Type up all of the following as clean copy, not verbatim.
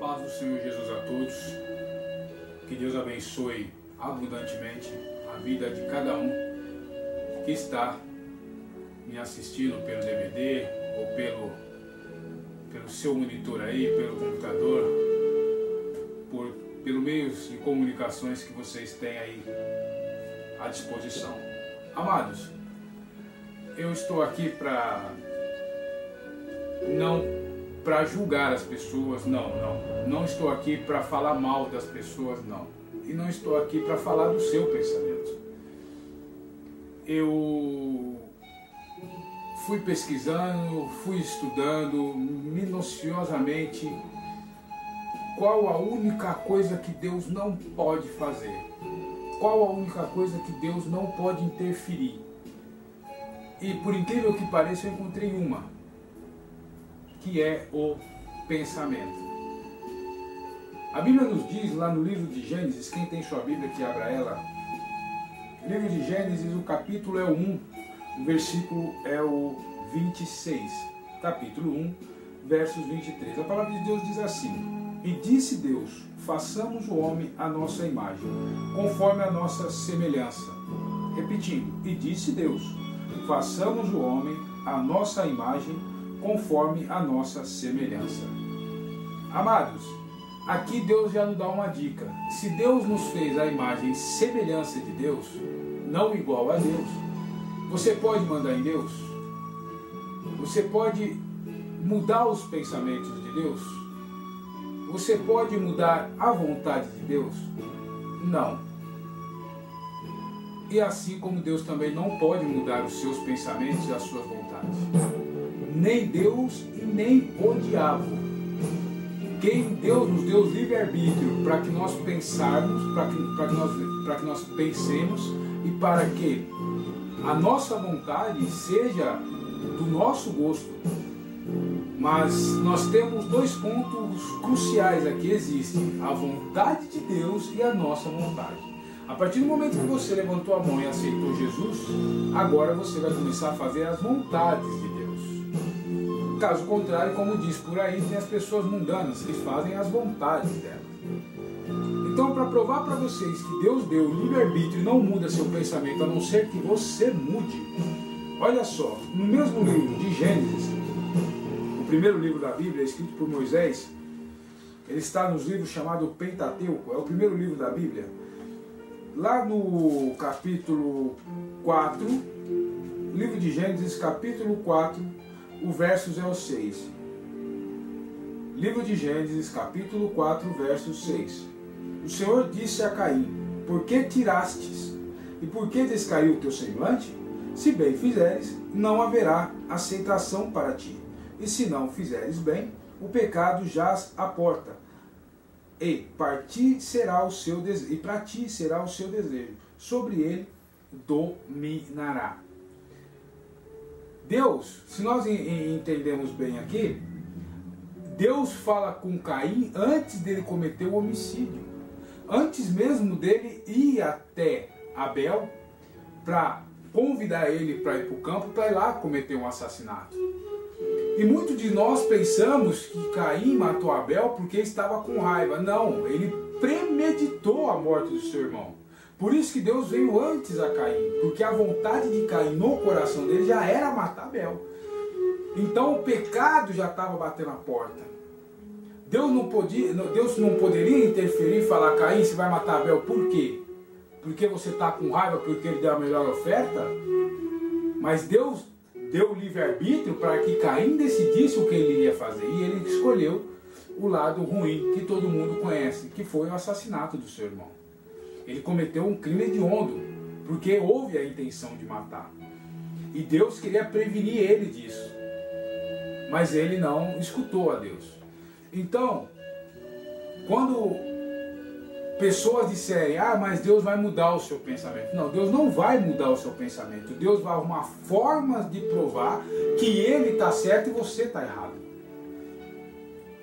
paz do Senhor Jesus a todos. Que Deus abençoe abundantemente a vida de cada um que está me assistindo pelo DVD ou pelo seu monitor aí, pelo computador, pelo meios de comunicações que vocês têm aí à disposição. Amados, eu estou aqui para julgar as pessoas, não estou aqui para falar mal das pessoas, não, e não estou aqui para falar do seu pensamento. Eu fui pesquisando, fui estudando minuciosamente qual a única coisa que Deus não pode fazer, qual a única coisa que Deus não pode interferir. E por incrível que pareça, eu encontrei uma, que é o pensamento. A Bíblia nos diz lá no livro de Gênesis, quem tem sua Bíblia que abra ela, o livro de Gênesis, o capítulo é o 1, o versículo é o 26, capítulo 1, versos 23. A palavra de Deus diz assim: E disse Deus, façamos o homem à nossa imagem, conforme a nossa semelhança. Repetindo, e disse Deus, façamos o homem à nossa imagem, conforme a nossa semelhança. Amados, aqui Deus já nos dá uma dica. Se Deus nos fez a imagem e semelhança de Deus, não igual a Deus, você pode mandar em Deus? Você pode mudar os pensamentos de Deus? Você pode mudar a vontade de Deus? Não. E assim como Deus também não pode mudar os seus pensamentos e as suas vontades. Nem Deus e nem o diabo. Quem Deus nos deu livre-arbítrio para que nós pensarmos, para que nós pensemos e para que a nossa vontade seja do nosso gosto. Mas nós temos dois pontos cruciais aqui, existem a vontade de Deus e a nossa vontade. A partir do momento que você levantou a mão e aceitou Jesus, agora você vai começar a fazer as vontades de Deus. Caso contrário, como diz por aí, tem as pessoas mundanas que fazem as vontades delas. Então, para provar para vocês que Deus deu livre-arbítrio e não muda seu pensamento, a não ser que você mude, olha só, no mesmo livro de Gênesis, o primeiro livro da Bíblia, escrito por Moisés, ele está nos livros chamados Pentateuco, é o primeiro livro da Bíblia. Lá no capítulo 4, livro de Gênesis, capítulo 4, o versos é o 6. Livro de Gênesis, capítulo 4, verso 6. O Senhor disse a Caim, por que tirastes? E por que descaiu o teu semblante? Se bem fizeres, não haverá aceitação para ti. E se não fizeres bem, o pecado jaz à porta. E para ti será o seu desejo, sobre ele dominará. Deus, se nós entendemos bem aqui, Deus fala com Caim antes dele cometer o homicídio, antes mesmo dele ir até Abel para convidar ele para ir para o campo, para ir lá cometer um assassinato. E muitos de nós pensamos que Caim matou Abel porque estava com raiva. Não, ele premeditou a morte do seu irmão. Por isso que Deus veio antes a Caim, porque a vontade de Caim no coração dele já era matar Abel. Então o pecado já estava batendo a porta. Deus não poderia interferir e falar, Caim, você vai matar Abel, por quê? Porque você está com raiva porque ele deu a melhor oferta? Mas Deus deu livre-arbítrio para que Caim decidisse o que ele iria fazer. E ele escolheu o lado ruim que todo mundo conhece, que foi o assassinato do seu irmão. Ele cometeu um crime hediondo, porque houve a intenção de matar. E Deus queria prevenir ele disso. Mas ele não escutou a Deus. Então, quando pessoas disserem, mas Deus vai mudar o seu pensamento. Não, Deus não vai mudar o seu pensamento. Deus vai arrumar formas de provar que ele está certo e você está errado.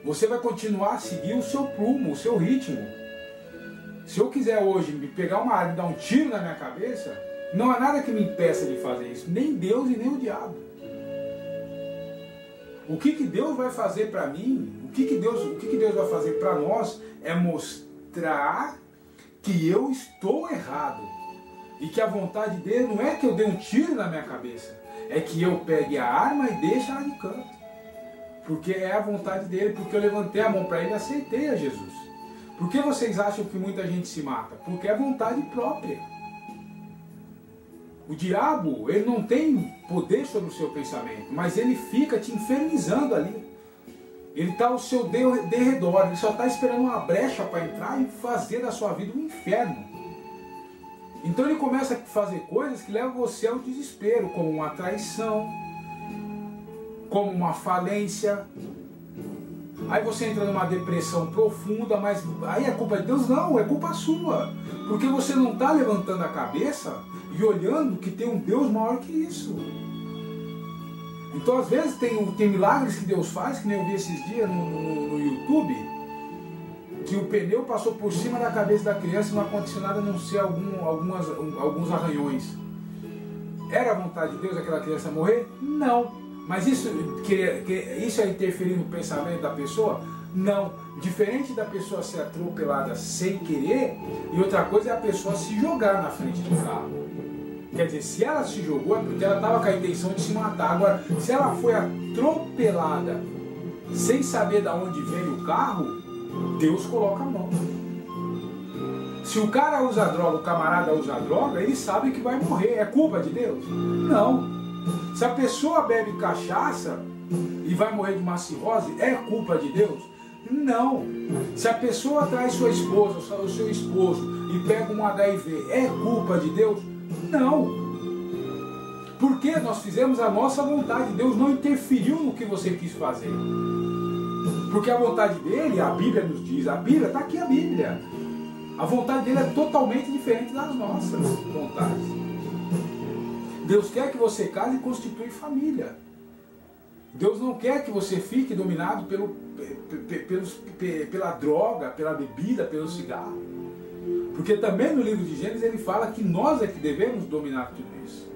Você vai continuar a seguir o seu prumo, o seu ritmo. Se eu quiser hoje me pegar uma arma e dar um tiro na minha cabeça, não há nada que me impeça de fazer isso. Nem Deus e nem o diabo. O que Deus vai fazer para mim, o que Deus vai fazer para nós é mostrar que eu estou errado. E que a vontade dele não é que eu dê um tiro na minha cabeça, é que eu pegue a arma e deixe ela de canto. Porque é a vontade dele, porque eu levantei a mão para ele e aceitei a Jesus. Por que vocês acham que muita gente se mata? Porque é vontade própria. O diabo, ele não tem poder sobre o seu pensamento, mas ele fica te infernizando ali. Ele está ao seu derredor, ele só está esperando uma brecha para entrar e fazer da sua vida um inferno. Então ele começa a fazer coisas que levam você ao desespero, como uma traição, como uma falência. Aí você entra numa depressão profunda, mas aí é culpa de Deus? Não, é culpa sua. Porque você não está levantando a cabeça e olhando que tem um Deus maior que isso. Então às vezes tem milagres que Deus faz, que nem eu vi esses dias no YouTube, que o pneu passou por cima da cabeça da criança e não aconteceu nada a não ser alguns arranhões. Era a vontade de Deus aquela criança morrer? Não. Mas isso é interferir no pensamento da pessoa? Não. Diferente da pessoa ser atropelada sem querer, e outra coisa é a pessoa se jogar na frente do carro. Quer dizer, se ela se jogou é porque ela estava com a intenção de se matar. Agora, se ela foi atropelada sem saber de onde veio o carro, Deus coloca a mão. Se o cara usa droga, o camarada usa droga, ele sabe que vai morrer. É culpa de Deus? Não. Se a pessoa bebe cachaça e vai morrer de uma cirrose, é culpa de Deus? Não. Se a pessoa traz sua esposa, o seu esposo e pega um HIV, é culpa de Deus? Não. Porque nós fizemos a nossa vontade. Deus não interferiu no que você quis fazer. Porque a vontade dele, a Bíblia nos diz, a Bíblia, está aqui a Bíblia. A vontade dele é totalmente diferente das nossas vontades. Deus quer que você case e constitui família. Deus não quer que você fique dominado pela droga, pela bebida, pelo cigarro. Porque também no livro de Gênesis ele fala que nós é que devemos dominar tudo isso.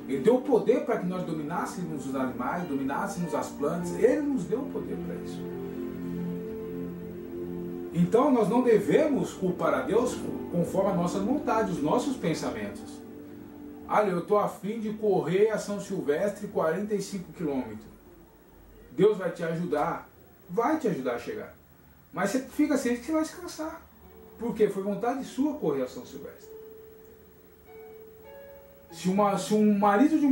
Ele deu poder para que nós dominássemos os animais, dominássemos as plantas. Ele nos deu poder para isso. Então nós não devemos culpar a Deus conforme a nossa vontade, os nossos pensamentos. Olha, eu estou a fim de correr a São Silvestre 45 quilômetros. Deus vai te ajudar. Vai te ajudar a chegar. Mas você fica ciente que você vai se cansar. Por quê? Foi vontade sua correr a São Silvestre. Se um marido de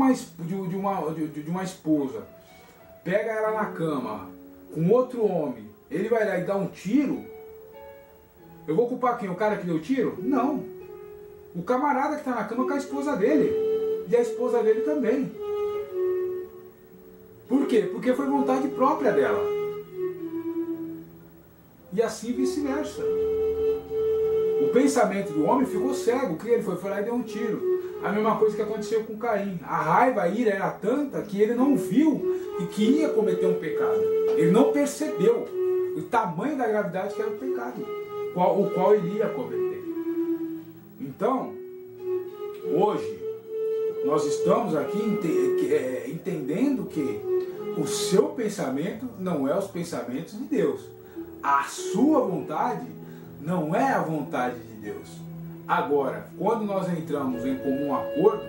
uma esposa pega ela na cama com outro homem, ele vai lá e dá um tiro, eu vou culpar quem? O cara que deu o tiro? Não. O camarada que está na cama com a esposa dele. E a esposa dele também. Por quê? Porque foi vontade própria dela. E assim vice-versa. O pensamento do homem ficou cego, que ele foi lá e deu um tiro. A mesma coisa que aconteceu com Caim. A raiva, a ira era tanta que ele não viu e que ia cometer um pecado. Ele não percebeu o tamanho da gravidade que era o pecado, o qual ele ia cometer. Então, hoje, nós estamos aqui entendendo que o seu pensamento não é os pensamentos de Deus. A sua vontade não é a vontade de Deus. Agora, quando nós entramos em comum acordo,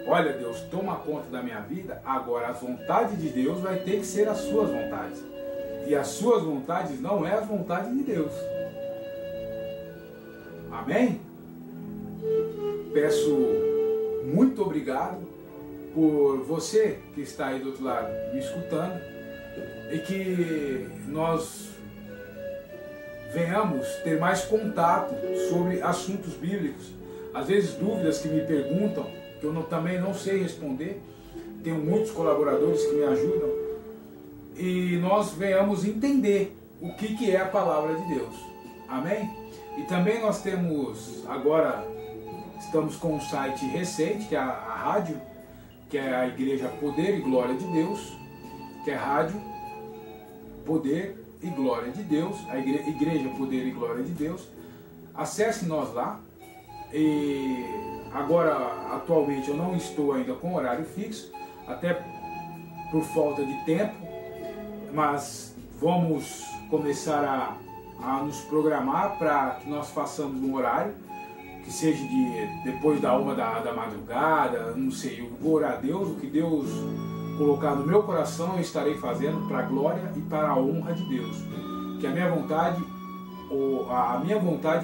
olha, Deus, toma conta da minha vida, agora a vontade de Deus vai ter que ser as suas vontades. E as suas vontades não é a vontade de Deus. Amém? Peço muito obrigado por você que está aí do outro lado me escutando e que nós venhamos ter mais contato sobre assuntos bíblicos. Às vezes dúvidas que me perguntam, que eu também não sei responder. Tenho muitos colaboradores que me ajudam. E nós venhamos entender o que é a palavra de Deus. Amém? E também nós temos, agora estamos com um site recente, que é a rádio, que é a Igreja Poder e Glória de Deus, que é Rádio Poder e Glória de Deus, a Igreja Poder e Glória de Deus. Acesse nós lá. E agora, atualmente, eu não estou ainda com horário fixo, até por falta de tempo. mas vamos começar a nos programar para que nós façamos um horário que seja depois da 1 da madrugada, não sei, eu vou orar a Deus, o que Deus colocar no meu coração eu estarei fazendo para a glória e para a honra de Deus. Que a minha vontade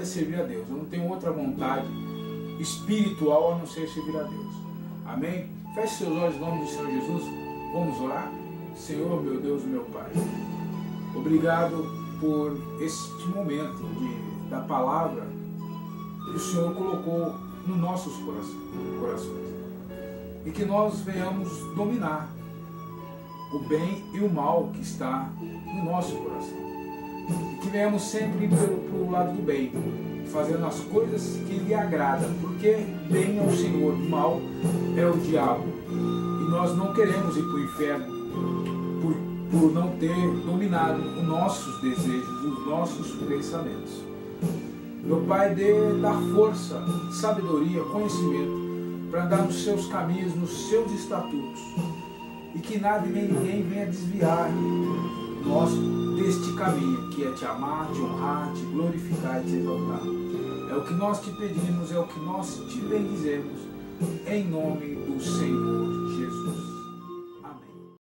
é servir a Deus, eu não tenho outra vontade espiritual a não ser servir a Deus. Amém? Feche seus olhos em nome do Senhor Jesus, vamos orar. Senhor, meu Deus, meu Pai, obrigado por este momento da palavra que o Senhor colocou nos nossos corações. E que nós venhamos dominar o bem e o mal que está no nosso coração. E que venhamos sempre ir pelo lado do bem, fazendo as coisas que lhe agradam, porque bem é o Senhor, o mal é o diabo. E nós não queremos ir para o inferno por não ter dominado os nossos desejos, os nossos pensamentos. Meu Pai, dá força, sabedoria, conhecimento para andar nos seus caminhos, nos seus estatutos, e que nada e nem ninguém venha desviar nós deste caminho, que é te amar, te honrar, te glorificar e te exaltar. É o que nós te pedimos, é o que nós te bendizemos, em nome do Senhor Jesus.